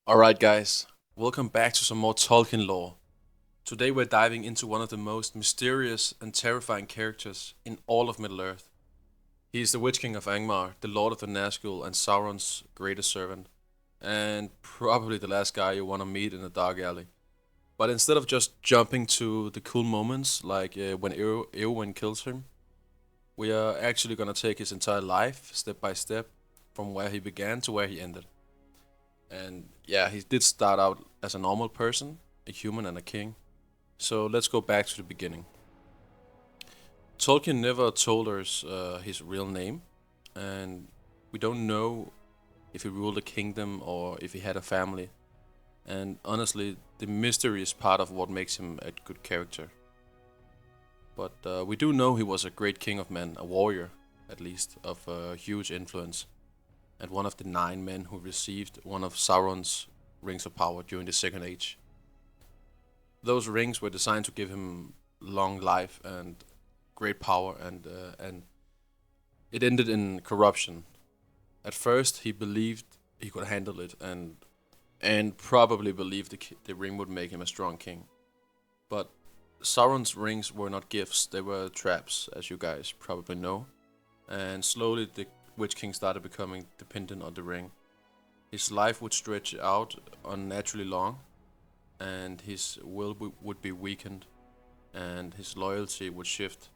Alright, guys, welcome back to some more Tolkien lore. Today we're diving into one of the most mysterious and terrifying characters in all of Middle Earth. He is the Witch King of Angmar, the Lord of the Nazgul, and Sauron's greatest servant, and probably the last guy you want to meet in a dark alley. But instead of just jumping to the cool moments like when Eowyn kills him, we are actually gonna take his entire life, step by step, from where he began to where he ended. And yeah, he did start out as a normal person, a human and a king. So let's go back to the beginning. Tolkien never told us his real name, and we don't know if he ruled a kingdom or if he had a family. And honestly, the mystery is part of what makes him a good character. But we do know he was a great king of men, a warrior, at least, of huge influence, and one of the 9 men who received one of Sauron's rings of power during the Second Age. Those rings were designed to give him long life and great power, and it ended in corruption. At first, he believed he could handle it, and probably believed the ring would make him a strong king. But Sauron's rings were not gifts; they were traps, as you guys probably know. And slowly, the Witch King started becoming dependent on the ring. His life would stretch out unnaturally long, and his will would be weakened, and his loyalty would shift.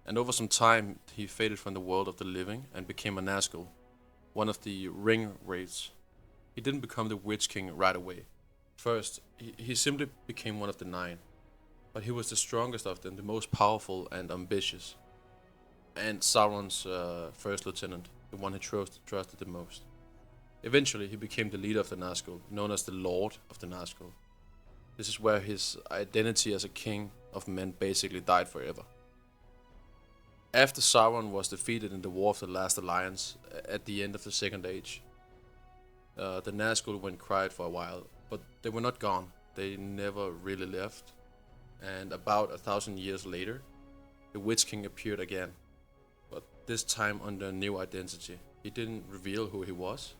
And over some time, he faded from the world of the living and became a Nazgul, one of the ring wraiths. He didn't become the Witch King right away. First, he simply became one of the 9, but he was the strongest of them, the most powerful and ambitious, and Sauron's first lieutenant, the one he trusted the most. Eventually, he became the leader of the Nazgul, known as the Lord of the Nazgul. This is where his identity as a king of men basically died forever. After Sauron was defeated in the War of the Last Alliance at the end of the Second Age, the Nazgul went quiet for a while, but they were not gone. They never really left, and about 1,000 years later, the Witch King appeared again, but this time under a new identity. He didn't reveal who he was.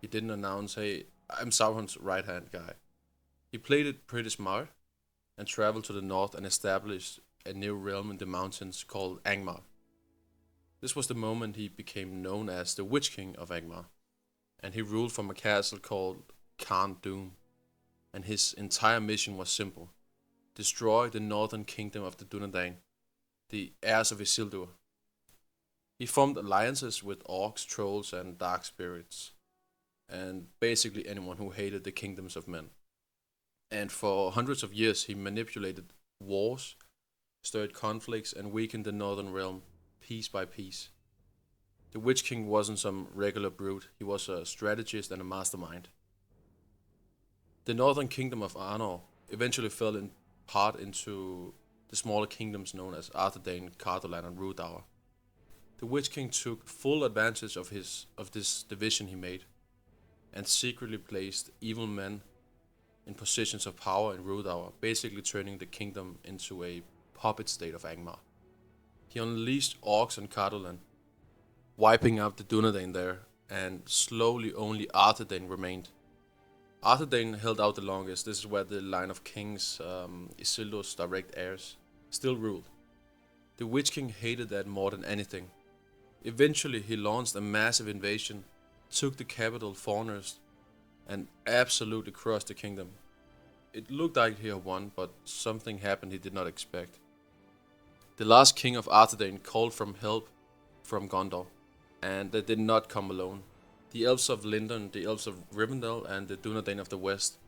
He didn't announce, hey, I'm Sauron's right hand guy. He played it pretty smart and traveled to the north and established a new realm in the mountains called Angmar. This was the moment he became known as the Witch King of Angmar, and he ruled from a castle called Khan Dûm. And his entire mission was simple: destroy the northern kingdom of the Dunedain, the heirs of Isildur. He formed alliances with orcs, trolls, and dark spirits, and basically anyone who hated the kingdoms of men. And for hundreds of years, he manipulated wars, stirred conflicts, and weakened the northern realm piece by piece. The Witch King wasn't some regular brute, he was a strategist and a mastermind. The northern kingdom of Arnor eventually fell in part into the smaller kingdoms known as Arthedain, Cardolan, and Rhudaur. The Witch King took full advantage of this division he made, and secretly placed evil men in positions of power in Rhudaur, basically turning the kingdom into a puppet state of Angmar. He unleashed orcs on Cardolan, wiping out the Dunedain there, and slowly only Arthedain remained. Arthedain held out the longest. This is where the line of kings, Isildur's direct heirs, still ruled. The Witch King hated that more than anything. Eventually, he launched a massive invasion, took the capital Forners, and absolutely crushed the kingdom. It looked like he had won, but something happened he did not expect. The last king of Arthedain called for help from Gondor, and they did not come alone. The elves of Lindon, the elves of Rivendell, and the Dunedain of the West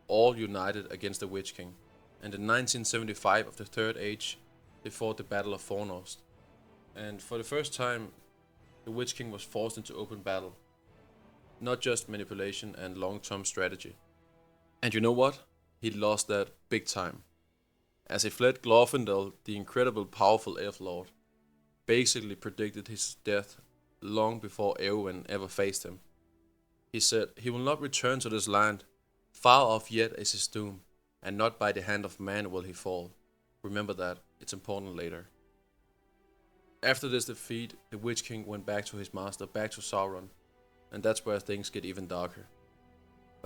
all united against the Witch King, and in 1975 of the Third Age, they fought the Battle of Fornost. And for the first time, the Witch King was forced into open battle, not just manipulation and long-term strategy. And you know what? He lost that big time. As he fled, Glorfindel, the incredible powerful elf lord, basically predicted his death long before Eowyn ever faced him. He said, "He will not return to this land. Far off yet is his doom, and not by the hand of man will he fall. Remember that, it's important later." After this defeat, the Witch King went back to his master, back to Sauron, and that's where things get even darker.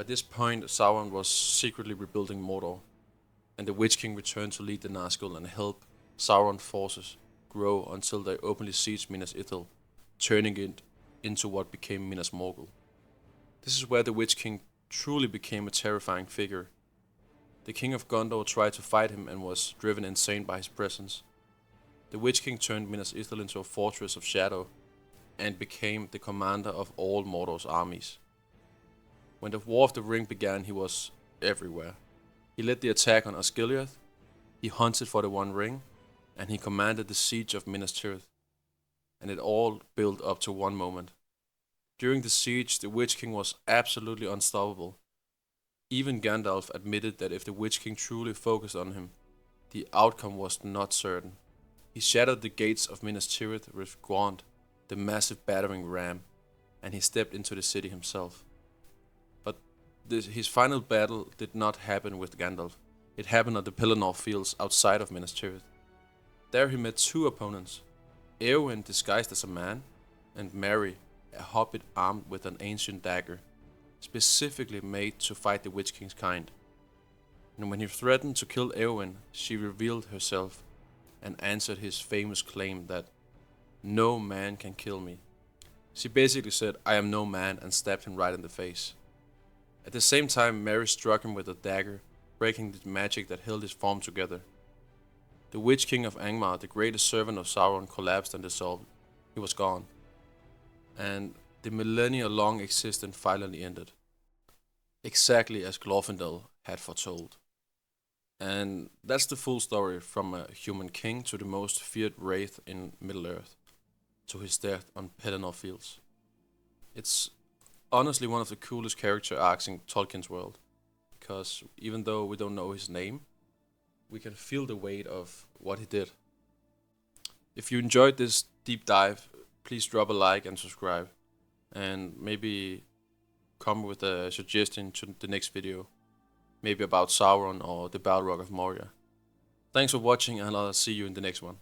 By this point, Sauron was secretly rebuilding Mordor, and the Witch King returned to lead the Nazgul and help Sauron's forces grow until they openly sieged Minas Ithil, turning it into what became Minas Morgul. This is where the Witch King truly became a terrifying figure. The King of Gondor tried to fight him and was driven insane by his presence. The Witch King turned Minas Ithil into a fortress of shadow and became the commander of all Mordor's armies. When the War of the Ring began, he was everywhere. He led the attack on Osgiliath, he hunted for the One Ring, and he commanded the siege of Minas Tirith. And it all built up to one moment. During the siege, the Witch King was absolutely unstoppable. Even Gandalf admitted that if the Witch King truly focused on him, the outcome was not certain. He shattered the gates of Minas Tirith with Gwent, the massive battering ram, and he stepped into the city himself. But his final battle did not happen with Gandalf. It happened on the Pelennor fields outside of Minas Tirith. There he met two opponents, Eowyn disguised as a man, and Merry, a hobbit armed with an ancient dagger, specifically made to fight the Witch King's kind. And when he threatened to kill Eowyn, she revealed herself and answered his famous claim that no man can kill me. She basically said, I am no man, and stabbed him right in the face. At the same time, Merry struck him with a dagger, breaking the magic that held his form together. The Witch King of Angmar, the greatest servant of Sauron, collapsed and dissolved. He was gone. And the millennia-long existence finally ended. Exactly as Glorfindel had foretold. And that's the full story, from a human king to the most feared wraith in Middle-earth, to his death on Pelennor Fields. It's honestly one of the coolest character arcs in Tolkien's world, because even though we don't know his name, we can feel the weight of what he did. If you enjoyed this deep dive, please drop a like and subscribe, and maybe come with a suggestion to the next video, maybe about Sauron or the Balrog of Moria. Thanks for watching, and I'll see you in the next one.